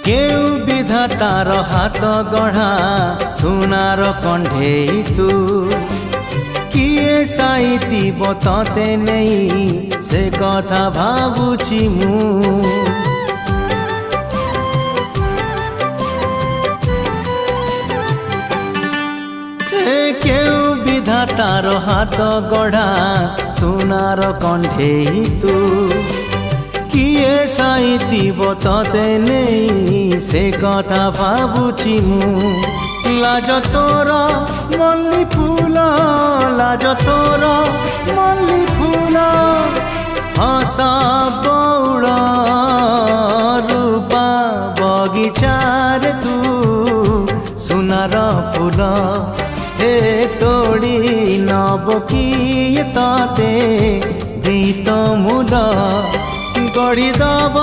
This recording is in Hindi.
केउ विधातार हाथ गढ़ा सुनार कंढेई तू किए साइतिब तते नहीं से कथा भाबुछि मु केउ विधातार हाथ गढ़ा सुनार कंढेई तू किए साइतिब तते नहीं से कथा भाबुछि मु लाज तोर मल्ली फूल लाज तोर मल्ली फूल हसा बौड़ रूपा बगीचार तू सुनार फूल हे तोड़ी नब किए ताते गीत मूल गढ़ी दब